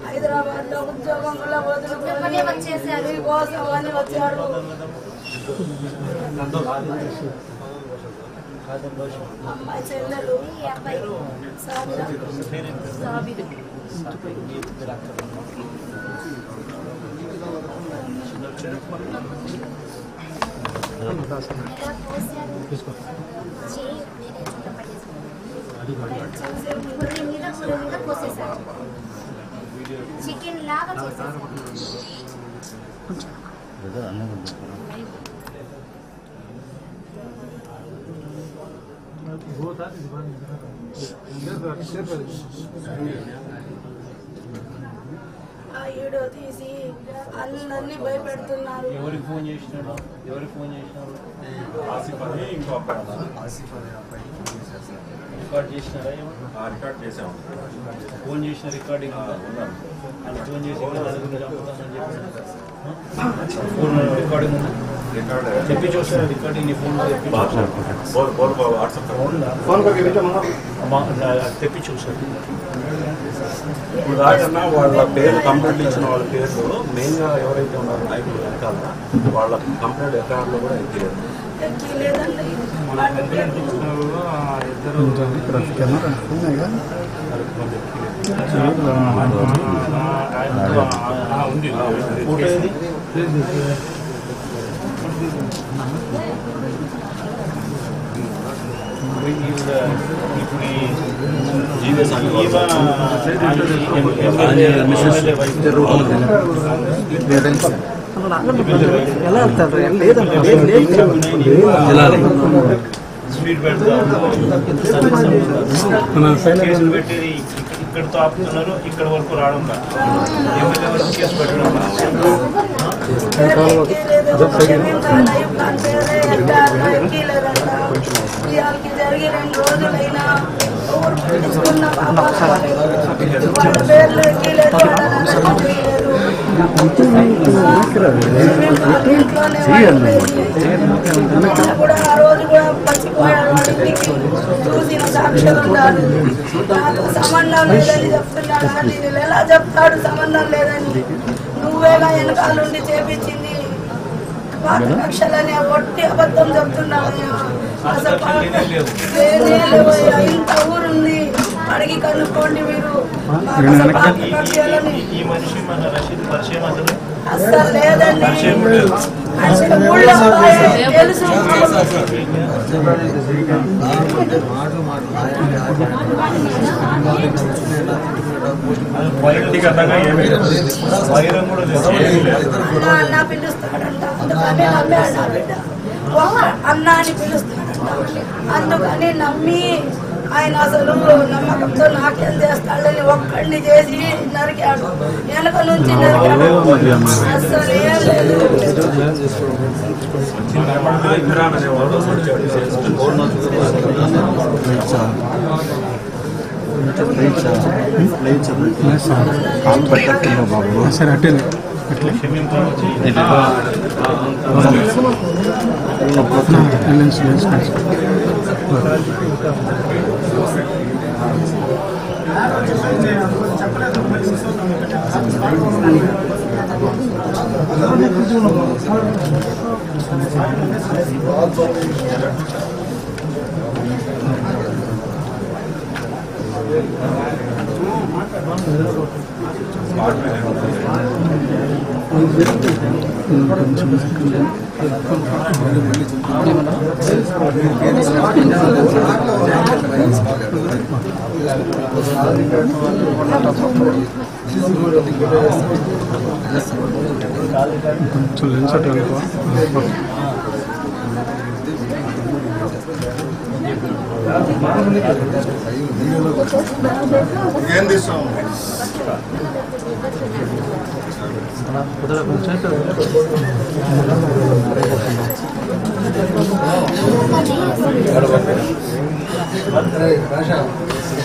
హైదరాబాద్ లో ఉద్యోగం వల్ల వదులుకొని వచ్చేసారు కోసం అని వచ్చారు. అమ్మాయి చెల్లెలు చికెన్ లాగా చేసేసారు ఈడో తీసి అందరినీ భయపెడుతున్నారు. ఎవరికి ఫోన్ చేసినారు? రికార్డ్ చేసినారా? రికార్డ్ చేసాము. ఫోన్ చేసిన రికార్డింగ్ ఫోన్ చేసి ఫోన్ రికార్డింగ్ చెప్పి చూస్తారు. రికార్డింగ్ నీ ఫోన్ తెప్పి చూసారు. ఇప్పుడు దాకన్నా వాళ్ళ పేరు కంప్లైంట్ ఇచ్చిన వాళ్ళ పేర్లు మెయిన్గా ఎవరైతే ఉన్నారో నాయకులు వెనకాల వాళ్ళ కంప్లైంట్ ఎఫ్ఐఆర్లో కూడా ఎక్కిలేదు. ఎలా వెళ్తారు? స్పీడ్ పెట్టి ఇక్కడితో ఆపుతున్నారు. ఇక్కడ వరకు రావడం ఎమ్మెల్యే వరకు కేసు పెట్టడం జరిగి 2 రోజులైనా వాళ్ళ పేర్లు ఎక్కిలేదు. కూడా ఆ రోజు కూడా పచ్చిపోయాడు. చూసిన సాక్షులు ఉండాలి. నాకు సంబంధం లేదని చెప్తున్నాడు. నేను ఎలా చెప్తాడు సంబంధం లేదని? నువ్వేగా వెనకాలండి చేపించింది. పాత కక్షలనే ఒట్టి అబద్ధం చెప్తున్నావయ్యా. అసలు ఇంత ఊరుంది, అడిగి కనుక్కోండి మీరు. అసలు లేదండి. ఊళ్ళో తెలుసు. అన్న పిలుస్తాడంట, అందుకని నమ్మాడు నా బిడ్డ. అన్న అని పిలుస్తాడంట, అందుకని నమ్మి ఆయన అసలు నమ్మకంతో నాకేం చేస్తాడని ఒక్కడిని చేసి నరికాడు. వెనక నుంచి నరికాడు. అసలు ఏం లేదు. సరే అట్టే ఏం తీస్తాం?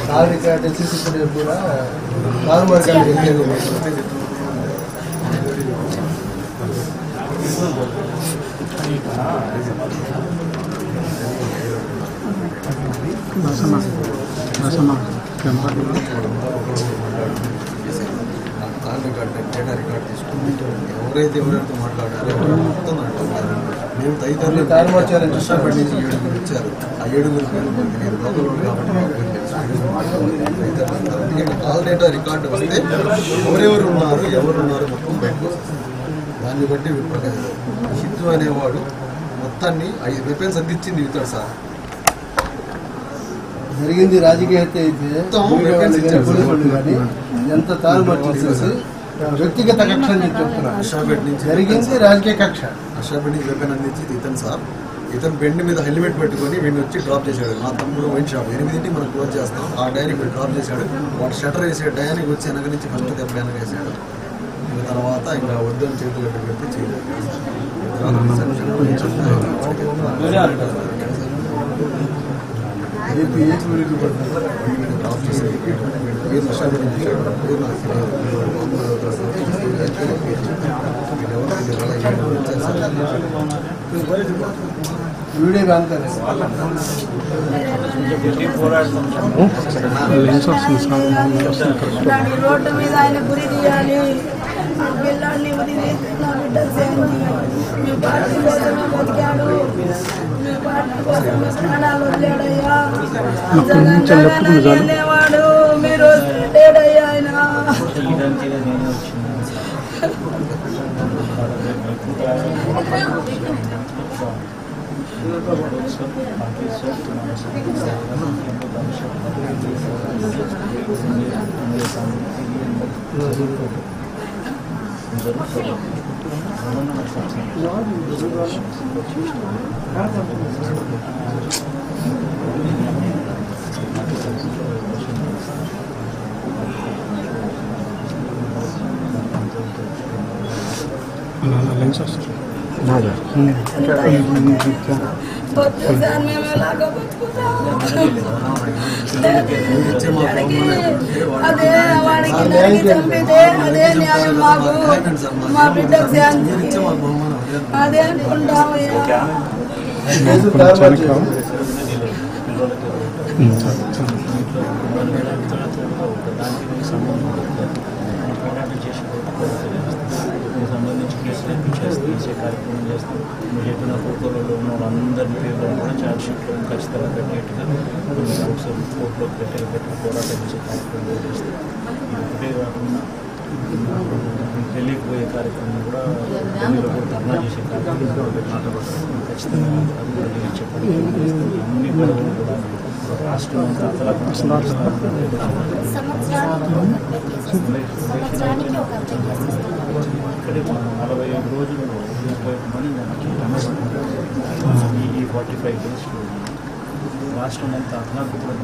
కాల్ రికార్డ్ సీసీ ఫుటేజ్ కూడా కాల్ మార్గాలు కాల్ రికార్డ్ డేటా రికార్డ్ తీసుకుని ఎవరైతే మాట్లాడారో మొత్తం మేము తదితరులు కృష్ణాపేట నుంచి 7 ఇచ్చారు. ఆ 7 నేను లోకల్ కాబట్టి ఆల్రెడీ రికార్డు వస్తే ఎవరెవరు ఉన్నారు మొత్తం బయటకు వస్తుంది. దాన్ని బట్టి హిందూ అనేవాడు మొత్తాన్ని 5 వెపన్స్ అందించింది ఇస్తాడు సార్. జరిగింది రాజకీయ హత్య అయితే ఎంత తారుమారు చేసేసి వ్యక్తిగత కక్ష అని చెప్తున్నారు. జరిగింది రాజకీయ కక్ష. అషాపేట నుంచి వెపన్ అందించి ఇతను సార్, ఇతను బెండ్ మీద హెల్మెట్ పెట్టుకొని వీడిని వచ్చి డ్రాప్ చేశాడు. నా తమ్ముడు వైన్ షాప్ 8ంటికి మనం క్లోజ్ చేస్తాం. ఆ డయానికి డ్రాప్ చేశాడు. వాడు షటర్ వేసే డయానికి వచ్చి వెనక నుంచి ఫస్ట్ దెబ్బ వెనక వేసాడు. ఇంకా తర్వాత ఇంకా వద్దని చేతులు పెట్టి చేయలేదు. డ్రాప్ చేశాడు. అషాపేట నుంచి వీడియో ఇట్లాంటి రోడ్డు మీద ఆయన గురి తీయాలి. పిల్లాడిని ఉరి తీసి నా బిడ్డ మీ పార్టీ కోసమే బతికాడు, మీ పార్టీ కోసమే ప్రాణాలు వదిలేడయ్యా. వెళ్ళేవాడు మీరు లేడయ్యా ఆయన. మేము ఎలాగో అదే వాడికి చంపితే అదే న్యాయం మాకు, మా బిడ్డకు శాంతి అదే అనుకుంటామయ్యా. సంబంధించి కేసులు చేసే కార్యక్రమం చేస్తాం. మీరు చెప్పిన ఫోటోలలో ఉన్న వాళ్ళందరి పేర్లను కూడా ఛార్జ్ షీట్లో ఖచ్చితంగా పెట్టేట్టుగా ఒకసారి కోర్టులో పెట్టి పోరాటం చేసే కార్యక్రమం చేస్తాం. ఒకటే కాకుండా తెలియకపోయే కార్యక్రమం కూడా ఢిల్లీలో కూడా ధర్నా చేసే కార్యక్రమం ఖచ్చితంగా అది కూడా నేను చెప్పడం అన్ని గొడవలు కూడా రాష్ట్రం అంతా ఇక్కడే 45 రోజులు 35 మంది ఈ 45 డేస్ రాష్ట్రం అంతా అతలాకుతలం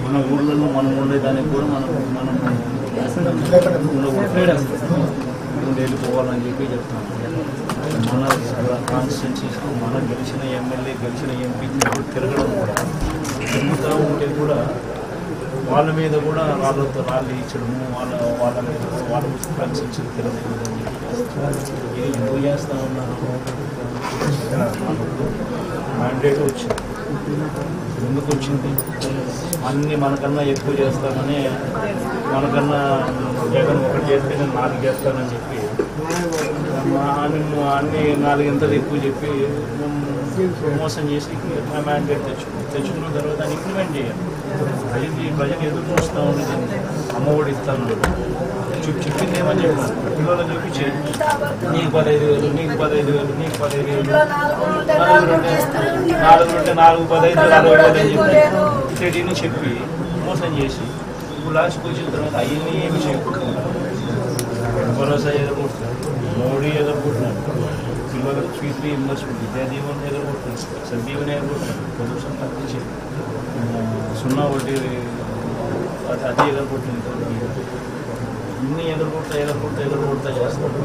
మన ఊళ్ళలో మనం ఉండేదానికి కూడా మనం వెళ్ళిపోవాలని చెప్పి చెప్తాం. మన కాన్స్టిట్యున్సీస్లో మనం గెలిచిన ఎమ్మెల్యే గెలిచిన ఎంపీ తిరగడం కూడా తిరుగుతూ ఉంటే కూడా వాళ్ళ మీద కూడా రాళ్ళతో రాళ్ళు ఇచ్చడము వాళ్ళ మీద వాళ్ళ కాన్స్టిట్యున్సీ తిరగకూడదని చెప్పి ఎందుకు చేస్తూ ఉన్నారు. మ్యాండేట్ వచ్చింది. ఎందుకు వచ్చింది? అన్నీ మనకన్నా ఎక్కువ చేస్తామని, మనకన్నా జగన్ ఒకటి చేస్తే నేను 4 చేస్తానని చెప్పి అన్ని 4 ఎక్కువ చెప్పి మోసం చేసి మ్యాండేట్ తెచ్చుకున్న తర్వాత దాన్ని ఇంప్లిమెంట్ చేయాలి. ప్రజలు ఎదురు చూస్తూ ఉన్నది. అమ్మఒడి ఇస్తాను చెప్పింది ఏమని చెప్పాను, పిల్లలు చూపించి నీకు 15,000 నీకు 15,000 నీకు 15,000 4 ఉంటే 4 15 40,000 అని చెప్పి చెడీని చెప్పి మోసం చేసి ఇప్పుడు లాస్ట్కి వచ్చిన తర్వాత అవన్నీ ఏమి చేయకుండా భరోసా ఎదుర్కొంటున్నాడు, మోడీ ఎదుర్కొంటున్నాడు, పిల్లలకు ఫీజు రీఇంబర్స్మెంట్ విద్యాదీవన ఎదుర్కొంటున్నాడు, సందీవన ఎదుర్కొంటున్నాడు, పొల్యూషన్ తగ్గించి 0 వడ్డీ అది ఎదుర్కొంటుంది. ఇన్ని ఎదుర్కొంటా చేస్తాడు.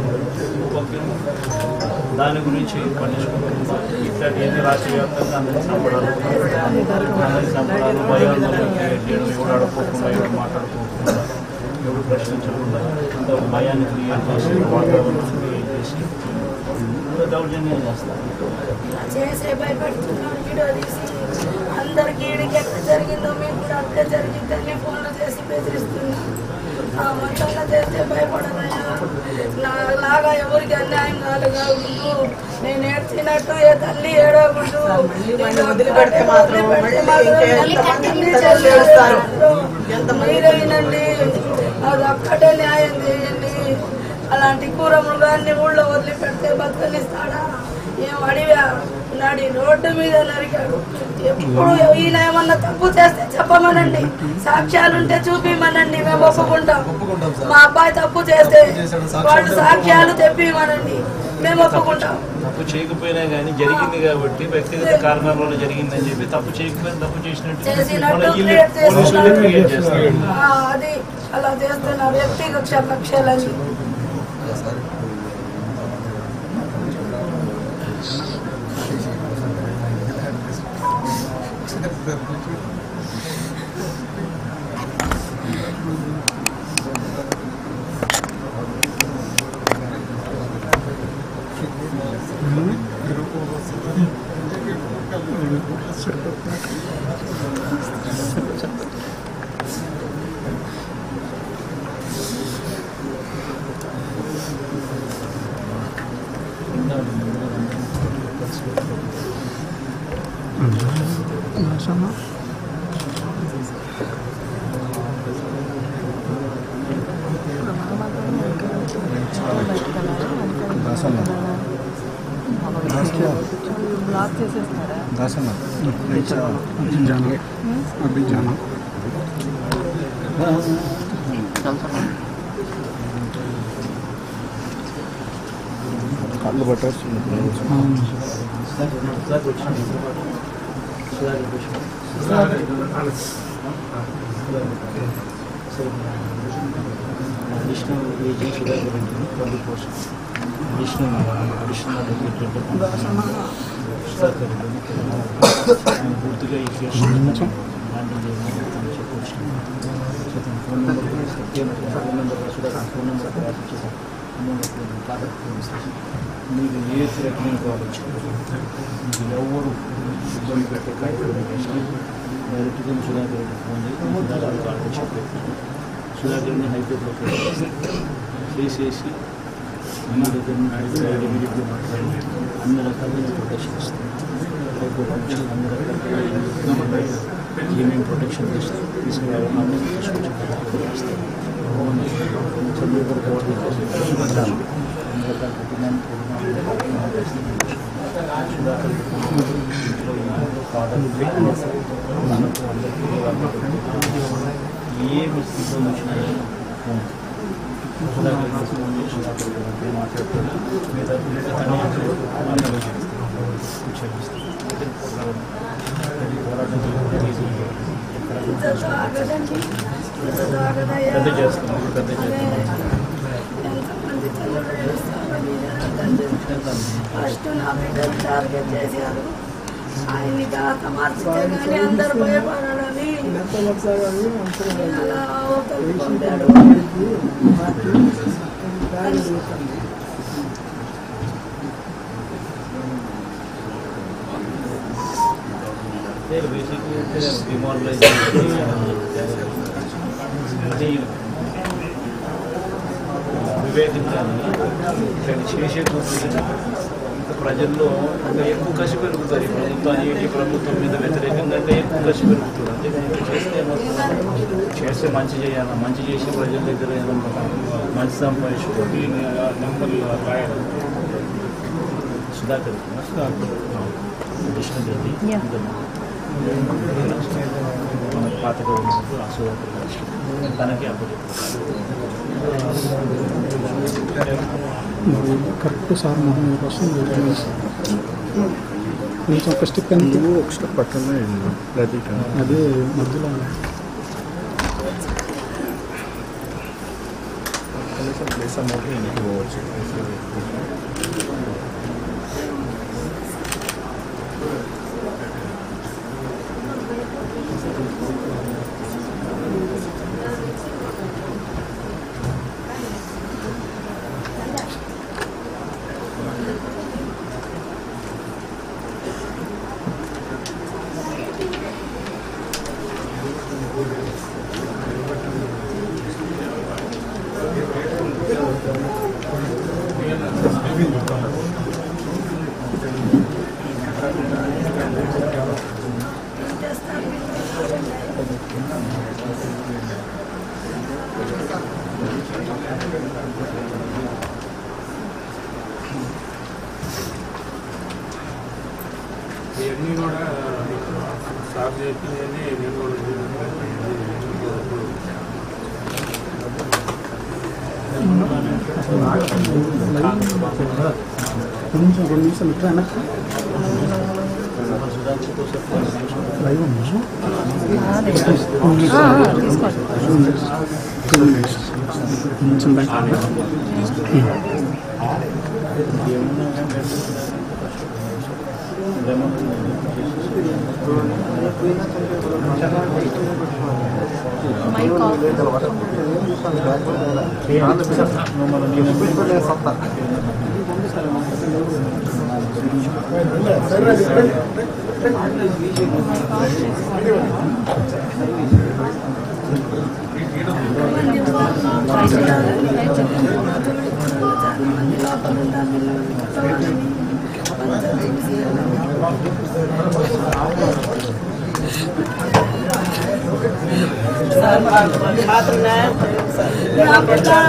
దాని గురించి పనిష్మెంట్ ఇట్లా రాష్ట్ర వ్యాప్తంగా అందరినీ చంపడాలు భయాందోళన క్రియేట్ చేయడం, ఎవరు ఆడుకోకుండా ఎవరు మాట్లాడుకోకుండా ఎవరు ప్రశ్నించకుండా అంత భయాన్ని క్రియేట్ చేసి వాతావరణం క్రియేట్ చేసి దౌర్జన్యాలు చేస్తారు. చేసే భయపెడుతున్నాం, వీడియో తీసి అందరికి ఈడికి ఎక్కడ జరిగిందో మీకు కూడా అట్లా జరిగిందని ఫోన్లు చేసి బెదిరిస్తున్నాం. మొత్తంగా చేస్తే భయపడదయ్యా, నాలాగా ఎవరికి అన్యాయం కాదు. నేను ఏడ్చినట్టు ఏ తల్లి ఏడవకూడదు. మీరే వినండి, అది ఒక్కటే న్యాయం చేయండి. అలాంటి కూర మృగాన్ని ఊళ్ళో వదిలిపెడితే బతుకనిస్తాడా? ఏం అడిగా నడి రోడ్డు మీద నరికాడు. ఎప్పుడు ఈయన ఏమన్నా తప్పు చేస్తే చెప్పమనండి, సాక్ష్యాలుంటే చూపిమనండి, మేము ఒప్పుకుంటాం. మా అబ్బాయి తప్పు చేస్తే వాళ్ళు సాక్ష్యాలు తెప్పిమనండి, మేము ఒప్పుకుంటాం. తప్పు చేయకపోయినా కానీ జరిగింది కాబట్టి వ్యక్తిగత కారణాల వల్ల జరిగిందని చెప్పి తప్పు చేయకపోయినా తప్పు చేసినట్టు అది అలా చేస్తున్నారు వ్యక్తిగత కక్షలని. కాళ్ళు పట్టేస్తుంది. Additional agent Sudhakar Reddy 20 post, additional Sudhakar Reddy పూర్తిగా ఈ కేసు హ్యాండిల్ చేయమని చెప్పవచ్చు. Phone number Sudhakar phone number తయారు చేశాను. మీరు ఏ థ్రెటనింగ్ కావచ్చు, మీకు ఎవరు ఇబ్బంది పెట్టే కార్యక్రమం డైరెక్ట్గా సుధాకర్ రెడ్డి ఫోన్ చేసి సుధాకర్ కావాలని చెప్పి సుధాకర్ని హైకోర్టులో కేసేసి అన్ని దగ్గర నుంచి ఇమీడియట్గా మాట్లాడి అన్ని రకాలుగా ప్రొటెక్షన్ ఇస్తాం. హైకోర్టు నుంచి అన్ని రకాలుగా ఏమేమి ప్రొటెక్షన్ ఇస్తాం తీసుకురావాలని తీసుకొచ్చి చేస్తాం. చంద్రబాబు అన్ని రకాల సుధాకర్ ఏ స్థితిలో వచ్చినా మాట్లాడుతున్నా మిగతా పెద్ద చేస్తాం. ఫస్ట్ నా బిడ్డలు టార్గెట్ చేశారు. ఆయన్ని కాస్త మార్చితే కానీ అందరు భయపడాలని అలా అవతలకి పంపాడు. బేసిక్లీ డిమారలైజ్ వివేకించాలి. ఇట్లాంటి చేసే ప్రజల్లో ఇంకా ఎక్కువ కసి పెరుగుతుంది. ఈ ప్రభుత్వం మీద వ్యతిరేకంగా ఎక్కువ కసి పెరుగుతుంది. అంటే చేస్తే మంచి చేయాలి, మంచి చేసి ప్రజల దగ్గర ఏదన్నా మంచి సంపాదించుకోవాలి. నెంబర్లు రాయాలి. సుధాకర్ అడిషనల్ రెడ్డి మన పాత గవర్నమెంట్ సుధాకర్ తనకి కరెక్ట్ సార్ మొహం కోసం కొంచెం ఒక స్టిక్ అని ఒక స్టెప్ పక్కన అదే మధ్యలో ప్లేస్ అమౌంట్ ఇంటికి పోవచ్చు. ఇవన్నీ కూడా సాఫ్ చేసిందని నేను కూడా కొంచెం 2 నిమిషాలు ఇట్లా వెనక్కి లైవ్ కొంచెం బ్యాక్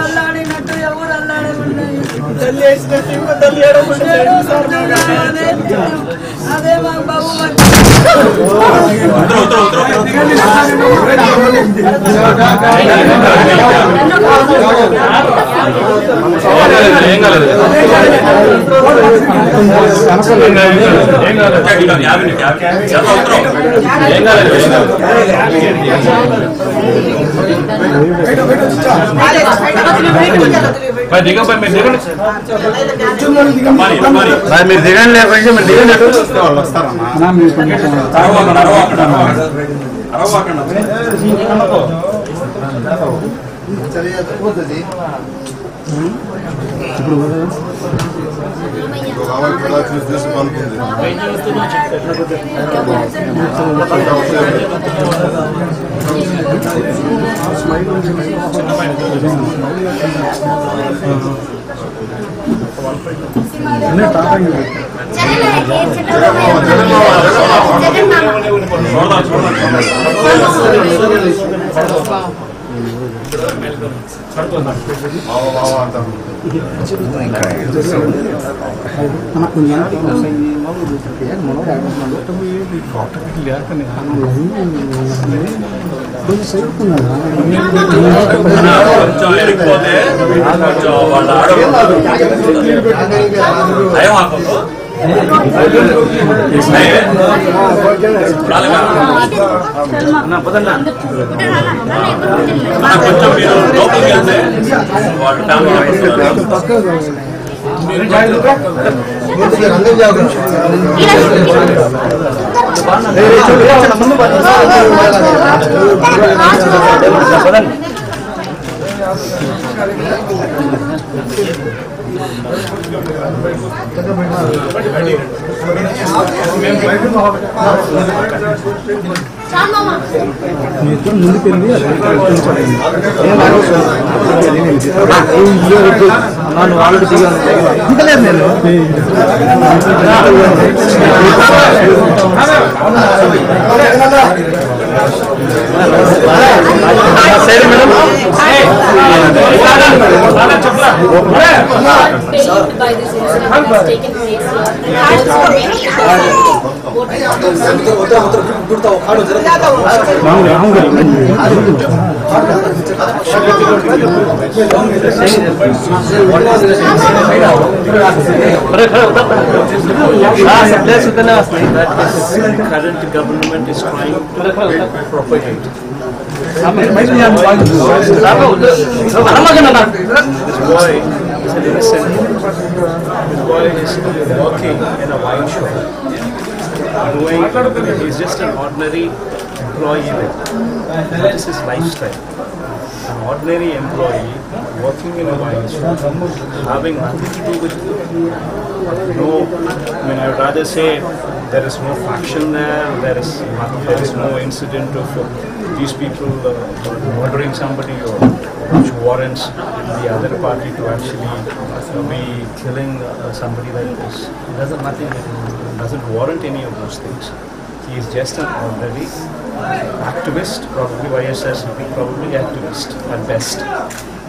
అల్లాడినట్టు ఎవరు అల్లాడమన్నాయి అదే మా బాబు మీరు దిగండి లేకపోతే మీరు దిగండి వాళ్ళు వస్తారమ్మా ముందుకెళ్ళి ఆల్రెడీ దిగలేదు నేను current government is trying to propagate. This boy is an innocent. This boy is working in a wine shop, knowing that he is just an ordinary employee there. That is his lifestyle. An ordinary employee working in a wine shop, having nothing to do with I would rather say there is no faction there, there is no incident of these people murdering somebody or which warrants the other party to actually be killing somebody like this. Doesn't warrant any of those things. He is just an ordinary activist, probably YSRCP, probably activist at best,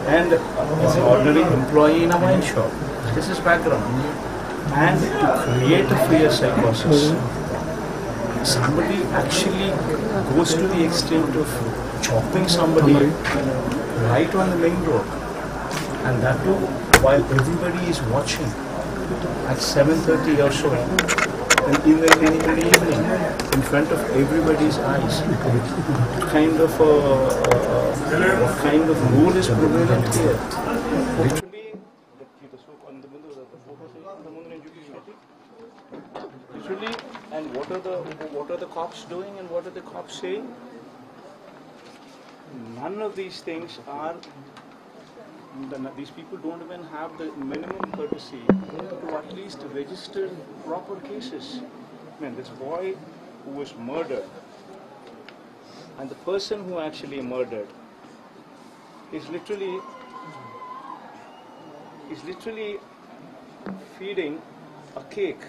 and is an ordinary employee in a wine shop. This is background. And to create a fear psychosis, somebody actually goes to the extent of chopping somebody right on the main road, and that too while everybody is watching at 7:30 or so in the evening, in front of everybody's eyes. What kind of rule is prevalent here? Literally, and what are the cops doing and what are the cops saying? None of these things are. These people don't even have the minimum courtesy to at least register proper cases. I mean, this boy who was murdered, and the person who actually murdered is literally feeding a cake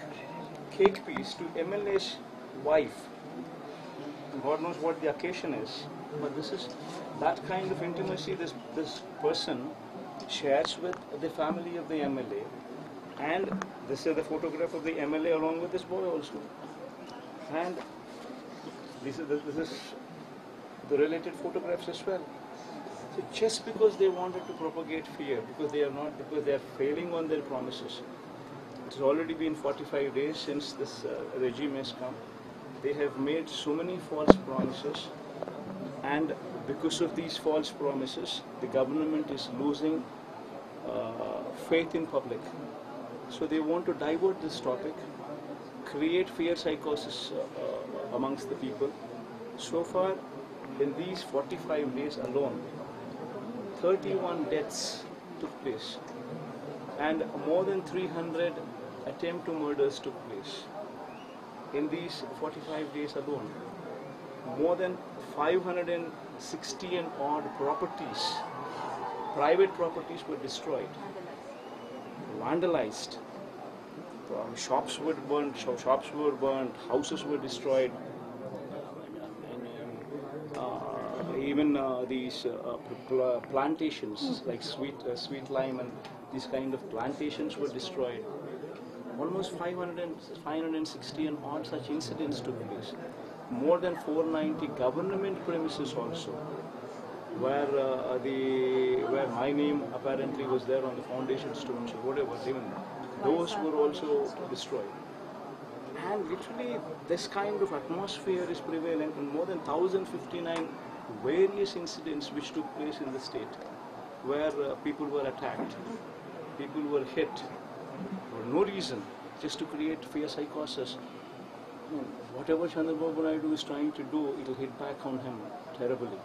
piece to MLA's wife. God knows what the occasion is, but this is that kind of intimacy this person shares with the family of the MLA, and this is the photograph of the MLA along with this boy also, and this is the related photographs as well. So just because they wanted to propagate fear, because they are failing on their promises. It's already been 45 days since this regime has come. They have made so many false promises, and because of these false promises, the government is losing faith in public. So they want to divert this topic, create fear psychosis amongst the people. So far, in these 45 days alone, 31 deaths took place, and more than 300 attempt to murders took place. In these 45 days alone, more than 560 and odd properties, private properties were destroyed, vandalized, shops were burnt, houses were destroyed, even these plantations like sweet lime and these kind of plantations were destroyed. Almost 560 and odd such incidents took place. More than 490 government premises also, where my name apparently was there on the foundation stones or whatever, even those were also destroyed. And literally this kind of atmosphere is prevalent in more than 1059 various incidents which took place in the state, where people were attacked, people were hit for no reason, just to create fear psychosis. Whatever Chandrababu Naidu is trying to do, it will hit back on him terribly.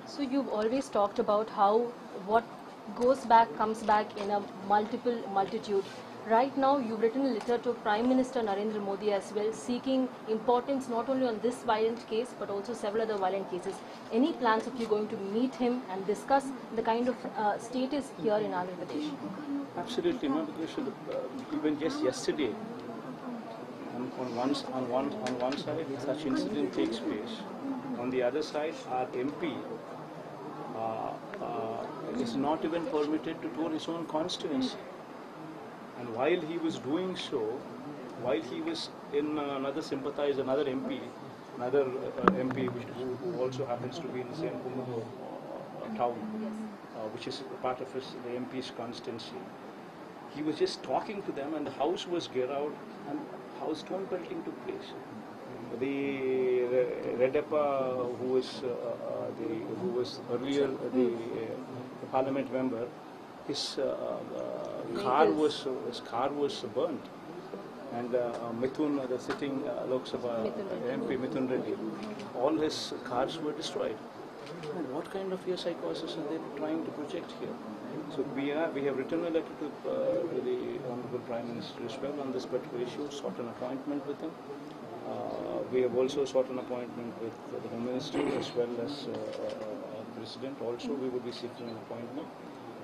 So you've always talked about how what goes back comes back in a multitude. Right now, you've written a letter to Prime Minister Narendra Modi as well, seeking importance not only on this violent case, but also several other violent cases. Any plans of you going to meet him and discuss the kind of status here in Andhra Pradesh? Absolutely, no, because even just yesterday, on one side, such incident takes place. On the other side, our MP is not even permitted to tour his own constituency. And while he was doing so, while he was in another MP, who also happens to be in the same town, which is part of the MP's constituency, he was just talking to them, and the house was geared out, and house stone pelting took place. The Redappa, who was earlier the parliament member, his car was burnt, and Mithun, the sitting Lok Sabha MP Mithun Reddy, all his cars were destroyed. And what kind of fear psychosis are they trying to project here? So we have written a letter to the Honorable Prime Minister as well on this particular issue, sought an appointment with him. We have also sought an appointment with the Home Minister as well as President. Also, we would be seeking an appointment,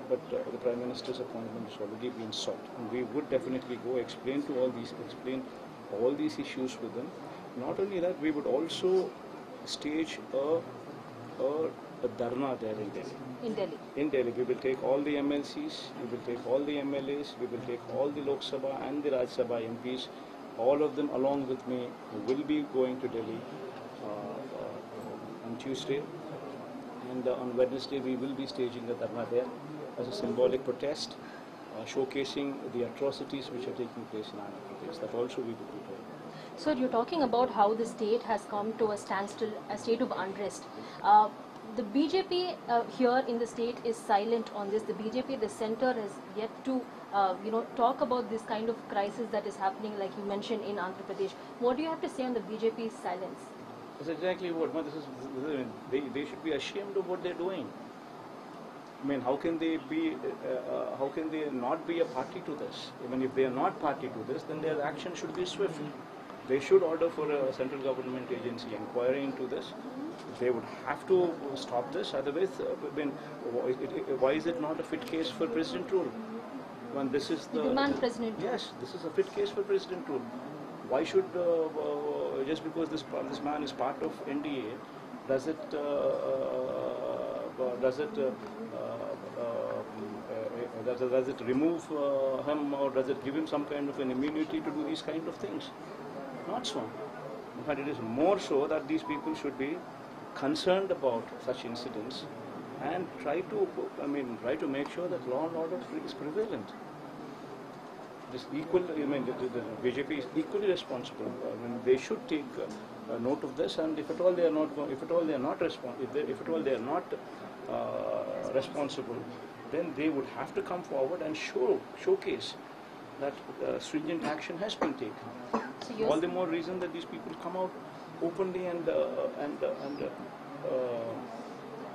but the Prime Minister's appointment has already been sought, and we would definitely go explain all these issues with them. Not only that, we would also stage a dharna there in Delhi. In Delhi. In Delhi, we will take all the MLCs, we will take all the MLAs, we will take all the Lok Sabha and the Raj Sabha MPs, all of them along with me will be going to Delhi on Tuesday, and on Wednesday we will be staging a dharna there as a symbolic protest, showcasing the atrocities which are taking place in Andhra Pradesh. That also we will be doing. So you're talking about how the state has come to a standstill, a state of unrest. The BJP here in the state is silent on this. The BJP, the center, has yet to talk about this kind of crisis that is happening, like you mentioned, in Andhra Pradesh. What do you have to say on the BJP's silence? That's exactly what. They should be ashamed of what they're doing. I mean, how can they be? How can they not be a party to this? Even if they are not party to this, then their action should be swift. They should order for a central government agency inquiry into this. They would have to stop this. Otherwise, why is it not a fit case for president rule? When this is the demand president. Yes, this is a fit case for president rule. Why should just because this man is part of NDA, does it remove him, or does it give him some kind of an immunity to do these kind of things? Not so. In fact, it is more so that these people should be concerned about such incidents and try to make sure that law and order is prevalent. This the BJP is equally responsible. They should take note of this, and if at all they are not responsible, then they would have to come forward and showcase that stringent action has been taken. So all the more reason that these people come out openly and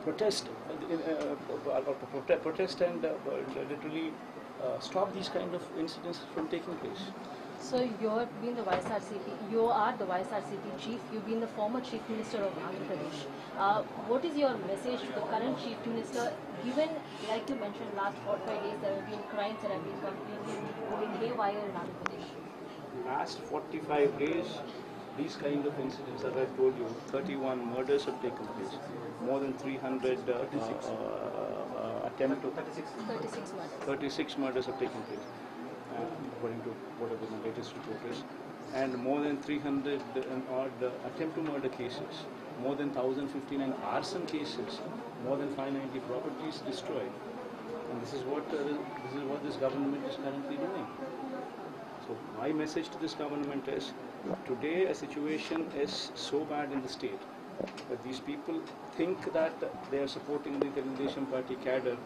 protest and literally stop these kind of incidents from taking place. So you have been the YSRCP. You are the YSRCP chief. You've been the former chief minister of Andhra Pradesh. What is your message to the current chief minister? Given, like you mentioned, last 45 days there have been crimes that have been completely going haywire in Andhra Pradesh. Last 45 days, these kind of incidents, as I've told you, 31 murders have taken place. More than 300 36 murders have taken place, according to whatever the latest report is. And more than 300 and odd attempt to murder cases, more than 1,059 arson cases, more than 590 properties destroyed. And this is what this government is currently doing. So my message to this government is, today a situation is so bad in the state that these people think that they are supporting the Telangana Party cadre.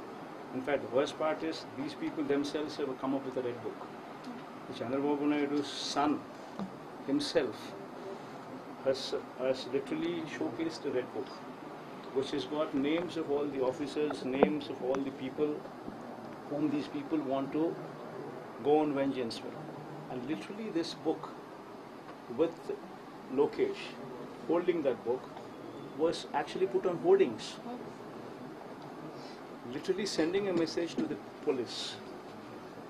In fact, the worst part is these people themselves have come up with a red book. Chandrababu Naidu's son himself has literally showcased a red book, which has got names of all the officers, names of all the people whom these people want to go on vengeance with. And literally this book, with Lokesh holding that book, was actually put on hoardings, literally sending a message to the police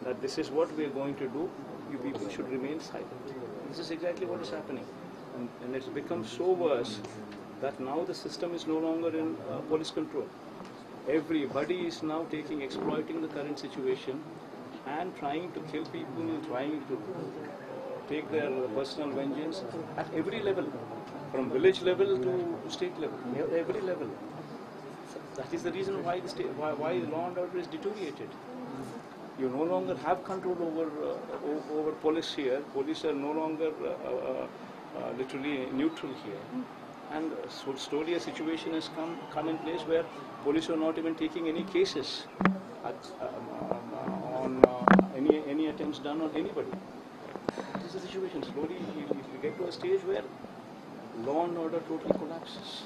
that this is what we are going to do, you people should remain silent. This is exactly what is happening. And it's become so worse that now the system is no longer in police control. Everybody is now exploiting the current situation and trying to kill people, trying to take their personal vengeance at every level, from village level to state level, every level. That is the reason why why law and order is deteriorated. You no longer have control over police here. Police are no longer literally neutral here. And so slowly a situation has come in place where police are not even taking any cases on any attempts done on anybody. This is the situation. Slowly you get to a stage where law and order totally collapses.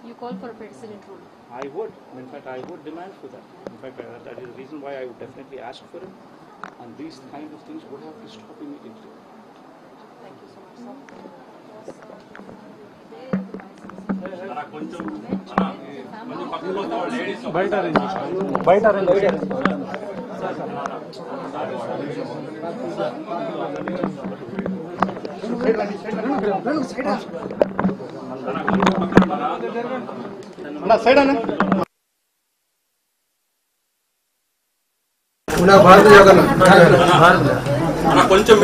You call for a president rule? I would. In fact, I would demand for that. In fact, that is the reason why I would definitely ask for it. And these kind of things would have to stop immediately. Thank you so much, బయట కొంచెం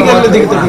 ఎందుకు దిగుతుంది